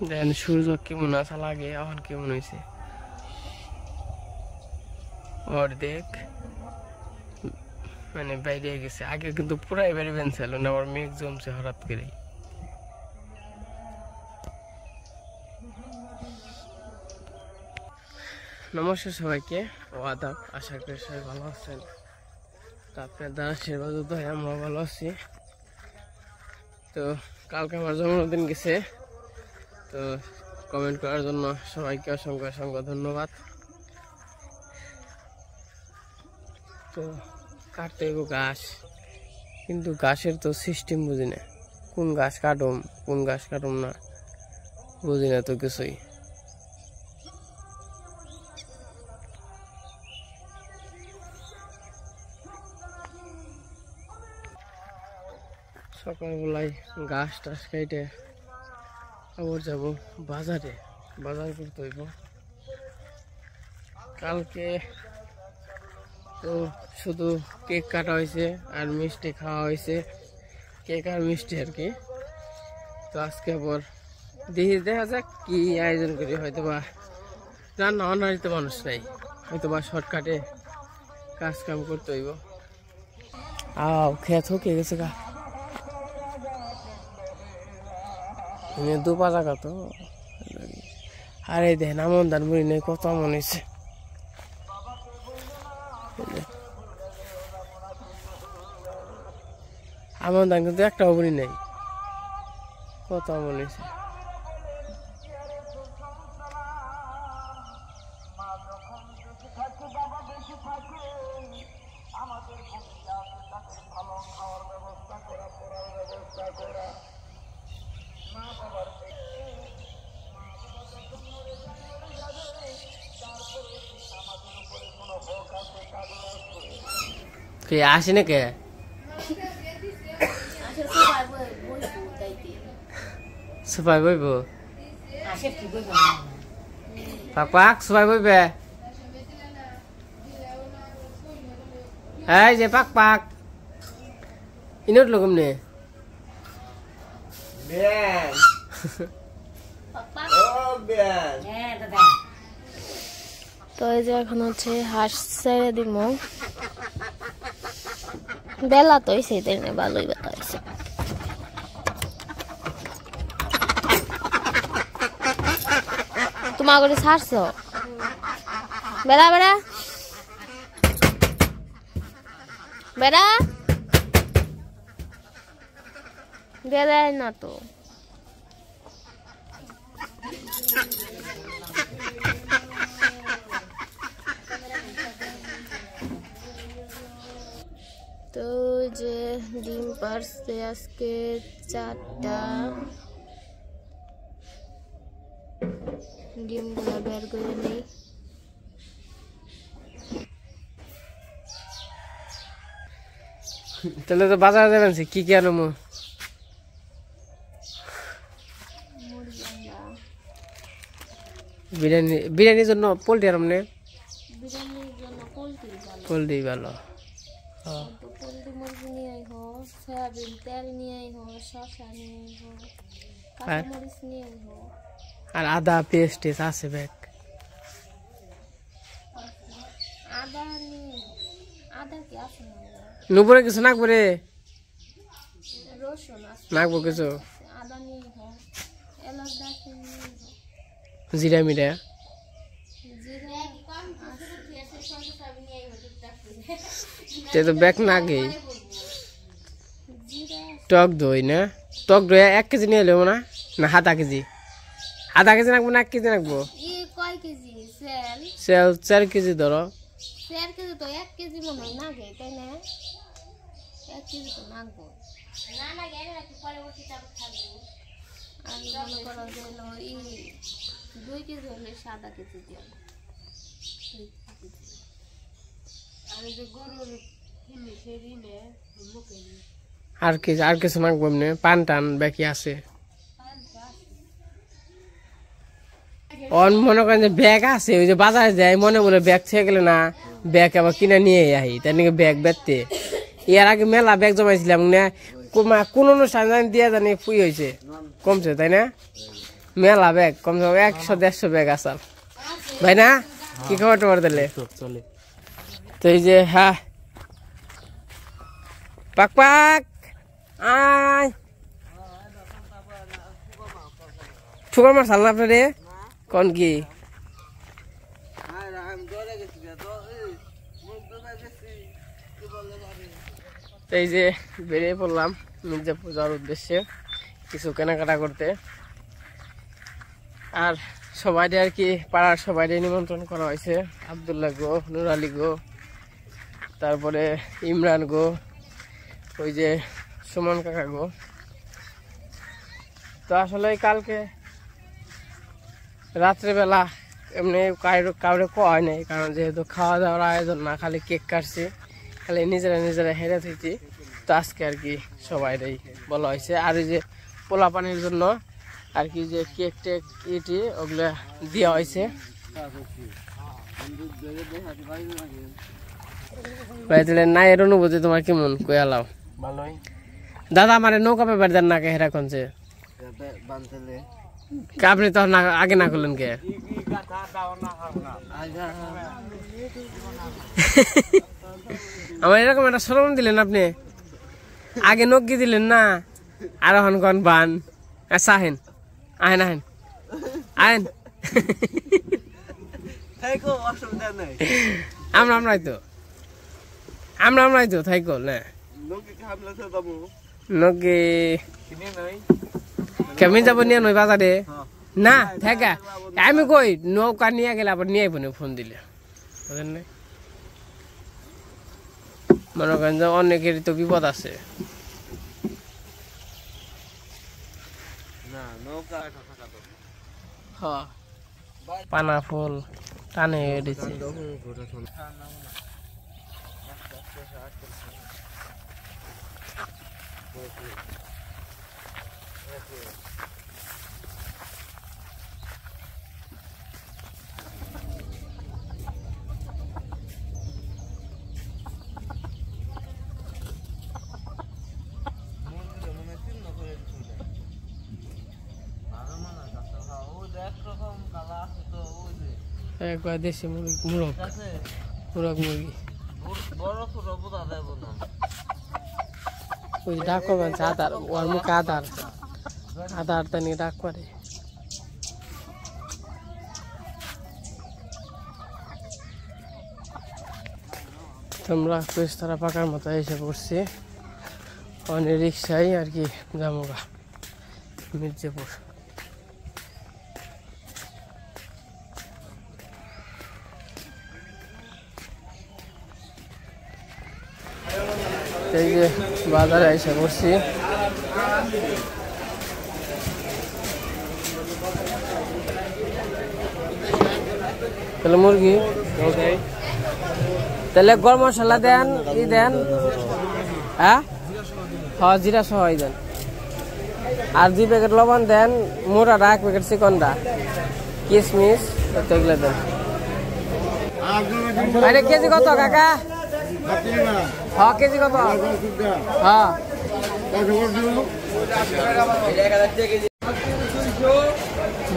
দেন সূর্য কেমন আসা লাগে এখন কেমন হয়েছে অর্ধেক মানে বাইরে গেছে আগে কিন্তু পুরাই বাইরে বেঞ্চেল না আবার মেঘ জমছে হঠাৎ করে নমস্কার সবাইকে ও আদাব আশা করি সবাই ভালো আছেন তো আপনাদের আশীর্বাদ দয়া আমরা ভালো আছি তো কালকে আমার জন্মদিন গেছে তো কমেন্ট করার জন্য সবাইকে অসংখ্য অসংখ্য ধন্যবাদ তো কাটতে হইব গাছ কিন্তু গাছের তো সিস্টেম বুঝি না কোন গাছ কাটুম না বুঝি না তো কিছুই সকালবেলায় গাছ টাছ কেটে আবার যাব বাজারে বাজার করতে হইব কালকে তো শুধু কেক কাটা হয়েছে আর মিষ্টি খাওয়া হয়েছে কেক আর মিষ্টি আর কি তো আজকে আবার দেখা যাক কি আয়োজন করি হয়তো বা রান্না বান্নার মানুষ নাই হয়তো বা শর্টকাটে কাজ কাম করতে হইব খেয়ে থকে গেছে গা দুপা জায়গা তো আর এই দেখেন আমন ধান বুড়ি নেই কত আমন হয়েছে আমন ধান কিন্তু একটা বুড়ি নেই কত আমন হয়েছে কে আসে না কে সবাই বইব পাক সবাই বইবে এই যে পাক ইনোট লগম নে তো এই যে এখন হচ্ছে হাঁস ছেড়ে দিব বেলা তো হয়েছে ভালোই বেলা হয়েছে তোমার করে ছাড়ছ বেড়া বেড়া বেড়া বেড়ায় না তো তো যে ডিম পারছে আজকে 4টা ডিমগুলো বের করে নেই তাহলে তো বাজারে যাবেন কি কি আনবো বিরিয়ানির জন্য পোল্ট্রি আনব না পোল্ট্রি ভালো পোল্ট্রি মুরগি নিয়ে আইহো সয়াবিন তেল নিয়ে আইহো শসা নিয়ে আইহো কাঁচামরিচ নিয়ে আইহো আর আদা পেস্ট আছে ব্যাগ আদা নিয়ে আদা কি আছে নুপুরে কিছু নাকবো রে রসুন নাকবো কিছু আদা নিয়ে আইহো এলাচ দারচিনি নিয়ে আইহো জিরা মিরা তো ব্যাগ না গে টক দই না টক দই 1 কেজি নিয়ে এলো না না আধা কেজি নাকবো না 1 কেজি নাকবো সেল 4 কেজি ধরো 4 কেজি তো 1 কেজি মনে হয় না গে তাই না 1 কেজি তো নাকবো না গে নাকি পরবর্তীতে খাবো আমি মনে করো যে 2 কেজি হলে 7 কেজি দিও আমি যে গরুর কিনে সেরিনে মুখে আর কিছু নাকবো এমনি পান টান বাকি আছে অন মনে করেন যে ব্যাগ আছে ওই যে বাজারে যায় মনে বলে ব্যাগ ছেড়ে গেলে না ব্যাগ আবার কিনে নিয়ে আহি তার নাকি ব্যাগ বেচতে এর আগে মেলা ব্যাগ জমাইছিলাম না কোন অনুষ্ঠান জানি দিয়ে জানি ফুই হয়েছে কমছে তাই না মেলা ব্যাগ কমছে 100-150 ব্যাগ আসাল ভাই না কি খবর টবর দিলে চলে তো এই যে হ্যাঁ পাক পাক আয় ঠুকর মার সাল না আপনারে কোন কি এই যে বেরিয়ে পড়লাম মির্জাপুর যাওয়ার উদ্দেশ্যে কিছু কেনাকাটা করতে আর সবাই আর কি পাড়ার সবাই নিমন্ত্রণ করা হয়েছে আব্দুল্লাহ গো নুর আলী গো তারপরে ইমরান গো ওই যে সুমন কাকা গো তো আসলে কালকে রাত্রেবেলা এমনি কাউরে হয় নাই কারণ যেহেতু খাওয়া দাওয়ার আয়োজন না খালি কেক কাটছি খালি নিজেরা হেরে থাকি তো আজকে আর কি সবাইরাই বলা হয়েছে আর ওই যে পোলা পানির জন্য আর কি যে কেক টেক ইটি ওগুলা দেওয়া হয়েছে না এর অনুভূতি তোমার কেমন কয়ালাও ভালোই দাদা আমার নৌকা পেপার দেন না কে হেরা কনছে আপনি তো আগে না করলেন কে আমার এরকম একটা সরম দিলেন আপনি আগে নকি দিলেন না আর এখন কন বান আচ্ছা আহেন আহেন আহেন আহেন আমরাই তো থাইকো না নকি কেমন যাবো নিয়ে নই বাজারে না থাকা আমি কই নৌকা নিয়ে গেলে আবার নিয়ে আইব ফোন দিলে বুঝলেন না মনে করেন যে অনেকেরই তো বিপদ আছে পানা ফুল টানে উঠেছে একবার দেশি মুরগ মুরগি ওই ডাক করবেন আদার ওর মুখে আদার তানি ডাক করে তোমরা পেস্তারা পাকার মতো এসে পড়ছি অনেক রিক্সায় আর কি জামুগা মির্জাপুর এই যে বাজারে এসে পড়ছি তাহলে মুরগি তাহলে গরম মশলা দেন ই দেন হ্যাঁ জিরা সহ দেন আর 2 প্যাকেট লবণ দেন মোটা 1 প্যাকেট চিকনটা কিশমিশ এগুলো দেন আরে কেজি কত কাকা হ্যাঁ কেজি কত হ্যাঁ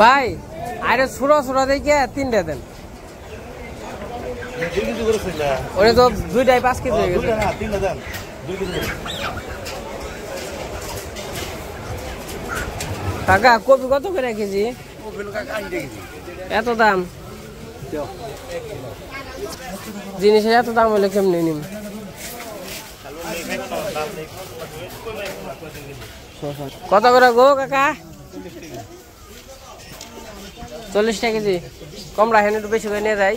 ভাই আরে ছোড়ো দেখে 3টা দেন ওরে তো 2টাই 5 কেজি হয়ে গেছে কাকা কপি কত করে কেজি এত দাম জিনিসের এত দাম হলে কেমনি নিম কত করে গো কাকা 40 টাকা কেজি কম রাখেন একটু বেশি করে নিয়ে যাই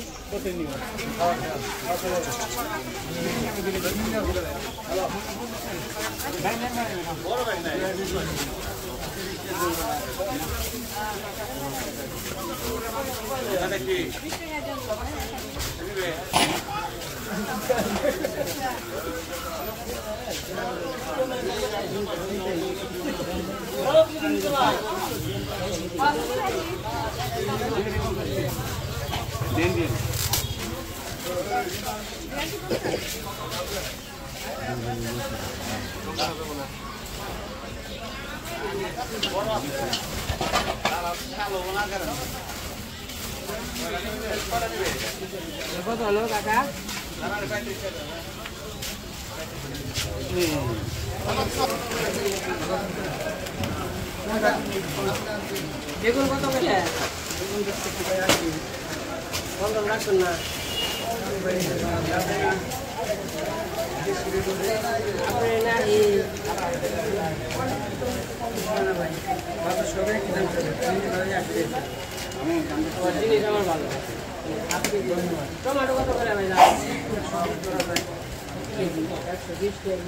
কত হলো কাকা? বেগুন কত করে? কম রাখুন না। জিনিস আমার ভালো। টমেটো কত করে ভাই? 120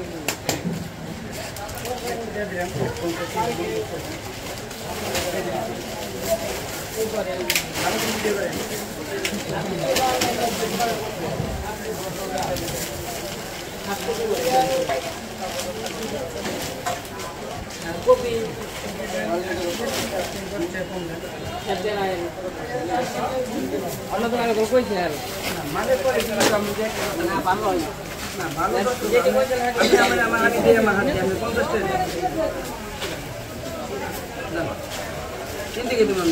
কপি অন্য দোকানে কইছে আর মাঝে পরে না ভালো হয় না ভালো যেটি কইছে আমার আগে দিয়ে আমার হাতে আমি 50 টাকা না তিন দিকে দিলাম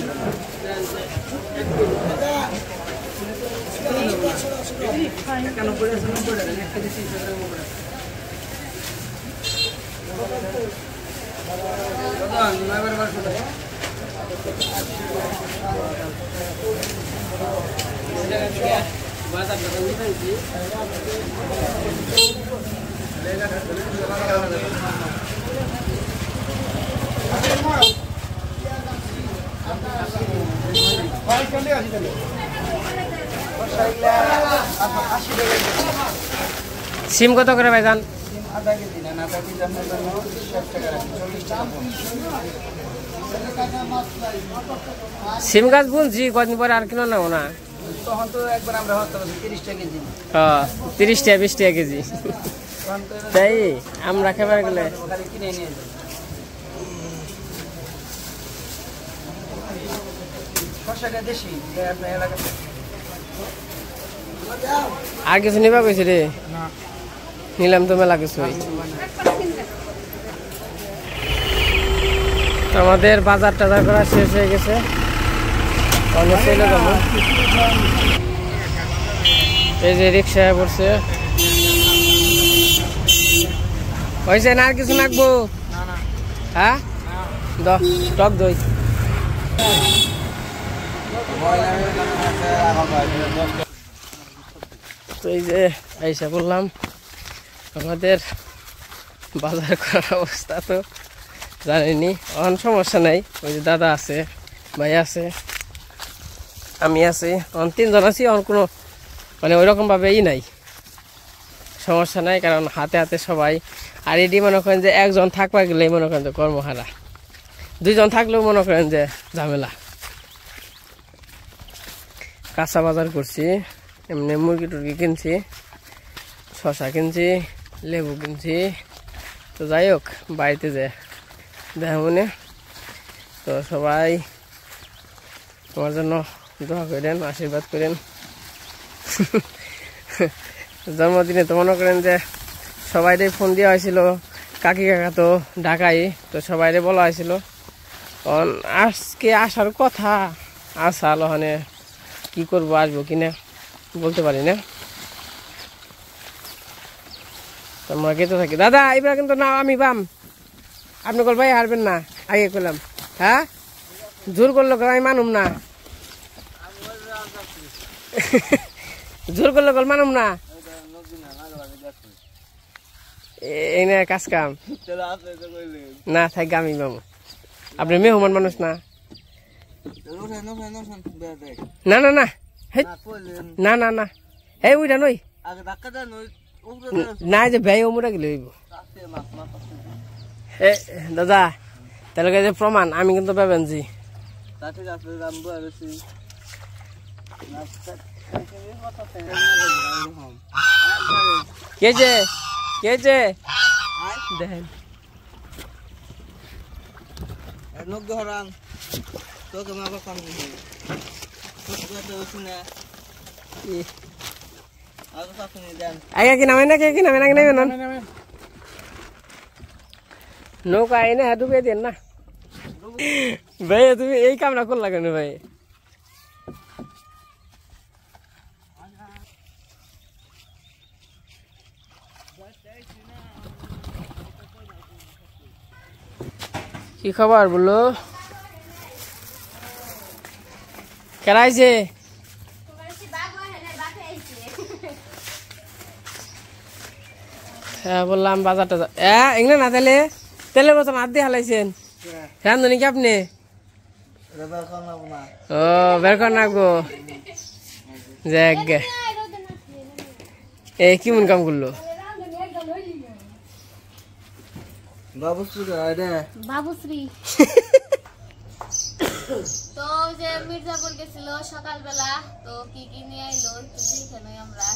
কেন পড়ে আছে না পড়ে একটা দিছি সেটার উপরে দাদা নয়বার বার করে বাজার টাকা নিয়েছি সিম কত করে ভাইজান? আধা কেজি না আধা কেজি আপনার জন্য 60 টাকা 40 টাকা সিম গাছ বুনছি কদিন পরে আর কিনো নেবো না তখন তো একবার আমরা হতে 30 টাকা কেজি 30 টাকা 20 টাকা কেজি তাই আমরা খাবার গেলে কিনে নিয়ে যাই শসাটা দেশি আপনার এলাকাতে আর কিছু নিবা কইছে রে না নিলাম তো মেলা কিছু আমাদের বাজার টাজার করা শেষ হয়ে গেছে অনেক চলে গেল এই যে রিক্সায় পড়ছে হয়েছে না আর কিছু নাকবো হ্যাঁ টক দই তো এই যে আইসা বললাম আমাদের বাজার করার অবস্থা তো জানিনি অন সমস্যা নাই ওই যে দাদা আছে ভাই আছে আমি আছি অন তিনজন আছি অন কোনো মানে ওইরকম ভাবে নাই সমস্যা নাই কারণ হাতে হাতে সবাই আর এটি মনে করেন যে একজন থাকবা গেলেই মনে করেন যে কর্মহারা দুইজন থাকলেও মনে করেন যে ঝামেলা কাঁচা বাজার করছি এমনি মুরগি টুরগি কিনছি শশা কিনছি লেবু কিনছি তো যাই হোক বাড়িতে যে দেখা মনে তো সবাই তোমার জন্য দোয়া করেন আশীর্বাদ করেন জন্মদিনে তো মনে করেন যে সবাইরে ফোন দেওয়া হয়েছিল কাকি কাকা তো ঢাকায় তো সবাইরে বলা হয়েছিল আজকে আসার কথা আসাল ওখানে কি করবো আসবো কিনা বলতে পারি না আমরা গেতে থাকি দাদা এবার কিন্তু না আমি বাম আপনি কল ভাই হারবেন না আগে করলাম হ্যাঁ জোর করলো আমি মানুম না জোর করলো কল মানুম না এই না কাজ কাম না থাক আমি বাবু আপনি মেহমান মানুষ না না না না না না না এই উইটা নই না যে ব্যয় ওমরা গেলে হইব দাদা তাহলে যে প্রমাণ আমি কিন্তু পাবেন জি কেছে কেছে দেখেন তোকে আগে কি নামে না কে কি নামে না নেবে না নৌকা এনে ডুবে দেন না ভাই তুমি এই কামটা করলা কেন ভাই কি খবর বলো কেরাইছে হ্যাঁ বললাম বাজারটা এগুলো না তাহলে তেলের বছর হাত দিয়ে হালাইছেন রান্ধনি কি আপনি ও বের কর নাকবো যাক এ কেমন কাম করলো বাবুশ্রী তো যে মির্জাপুর গেছিল সকালবেলা তো কি কি নিয়ে আইলো একটু দেখে নই আমরা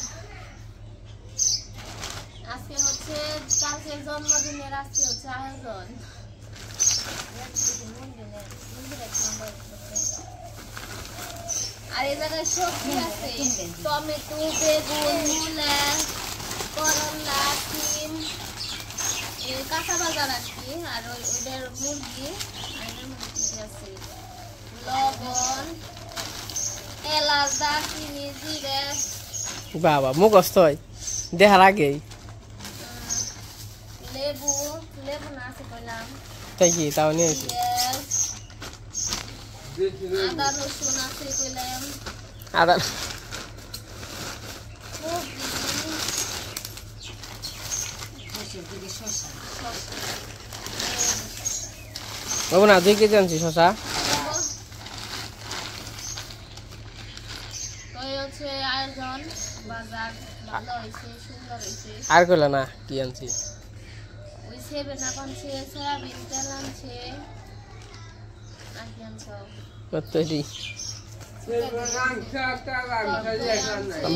আজকে হচ্ছে কালকের জন্মদিনের আজকে হচ্ছে আয়োজন আর এই জায়গায় সবজি আছে টমেটো বেগুন মূলা করলা সিম কাঁচা বাজার আর কি আর ওইটার মুরগি আর এটার মধ্যে আছে লবণ এলাচ দারচিনি জিরে বাবা মুখস্থ হয় দেখার আগেই লেবু লেবু না আছে কইলাম তাই কি তাও নিয়ে এসে আদা রসুন আছে কইলাম আদা বাবু না 2 কেজি আনছি শসা আয়োজন বাজার ভালো হয়েছে সুন্দর হয়েছে আর কইলা না কি আনছি ওই সেবেন আনছে সয়াবিন তেল আনছে আর কি আনছো কতটি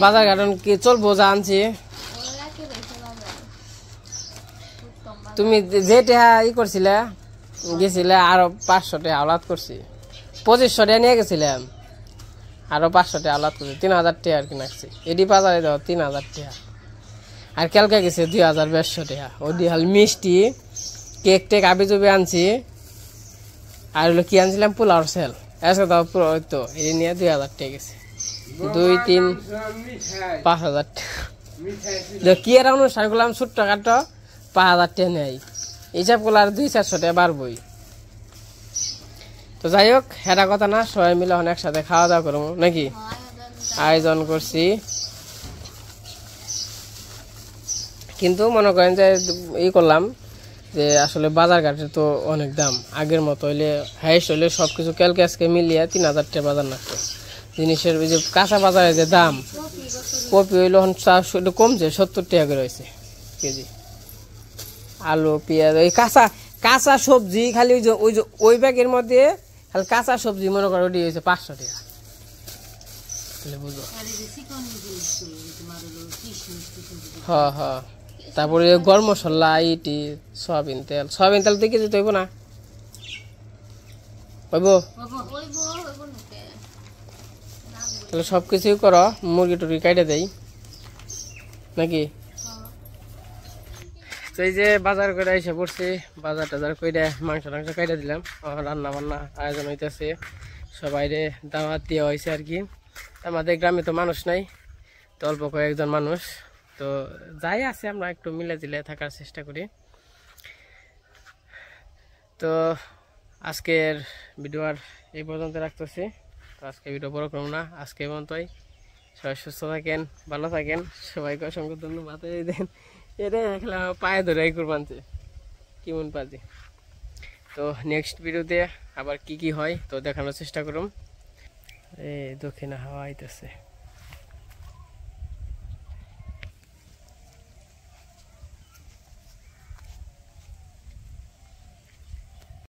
বাজার গার্ডেন কি চলবো যা আনছি তুমি যে টাকা ই করছিলে গেছিলে আরো 500 টাকা আওলাদ করছি 2500 টাকা নিয়ে গেছিলাম আরো 500 টাকা আওলাদ করছি 3000 টাকা আর কি নাকছি এডি বাজারে দাও 3000 টাকা আর কালকে গেছে 2200 টাকা ওডি হাল মিষ্টি কেক টেক আবি জবি আনছি আর হলো কি আনছিলাম পোলাওর সেল আজকে দাও পুরো তো এডি নিয়ে 2000 টাকা গেছে 2 3 5000 টাকা কি আর অনুষ্ঠান করলাম ছোট্ট কাটো 5000 টাকা নেই এইসব গুলো আর 200-400 টাকা বাড়বই তো যাই হোক হেটা কথা না সবাই মিলে অনেক একসাথে খাওয়া দাওয়া করবো নাকি আয়োজন করছি কিন্তু মনে করেন যে ই করলাম যে আসলে বাজার ঘাটে তো অনেক দাম আগের মতো হইলে হাইস্ট হইলে সবকিছু ক্যালকে আজকে মিলিয়ে 3000 টাকা বাজার নাকতো জিনিসের ওই যে কাঁচা বাজারে যে দাম কপি হইলো একটু কমছে 70 টাকা করে হয়েছে কেজি আলু পেঁয়াজ ওই কাঁচা সবজি খালি ওই ব্যাগের মধ্যে খালি কাঁচা সবজি মনে করো ওটি হয়েছে 500 টাকা বুঝো হ্যাঁ হ্যাঁ তারপরে গরম মশলা ইটি সয়াবিন তেল তো কেজি তৈব না তাহলে সবকিছুই করো মুরগি টুরগি কাটে দেই নাকি তো এই যে বাজার করে এসে পড়ছি বাজার টাজার করে মাংস টাংস কাইটা দিলাম রান্না বান্না আয়োজন হইতেছে সবাই দাওয়াত দেওয়া হয়েছে আর কি আমাদের গ্রামে তো মানুষ নাই তো অল্প কয়েকজন মানুষ তো যাই আছে আমরা একটু মিলে জিলে থাকার চেষ্টা করি তো আজকের ভিডিও আর এই পর্যন্ত রাখতেছি তো আজকে ভিডিও বড় করব না আজকে পর্যন্তই সবাই সুস্থ থাকেন ভালো থাকেন সবাইকে অসংখ্য ধন্যবাদ দেন এটা দেখলাম পায়ে ধরে কুরবানছে কেমন পাজি তো নেক্সট ভিডিওতে আবার কি হয় তো দেখানোর চেষ্টা করুন এই দক্ষিণা হাওয়া আইতেছে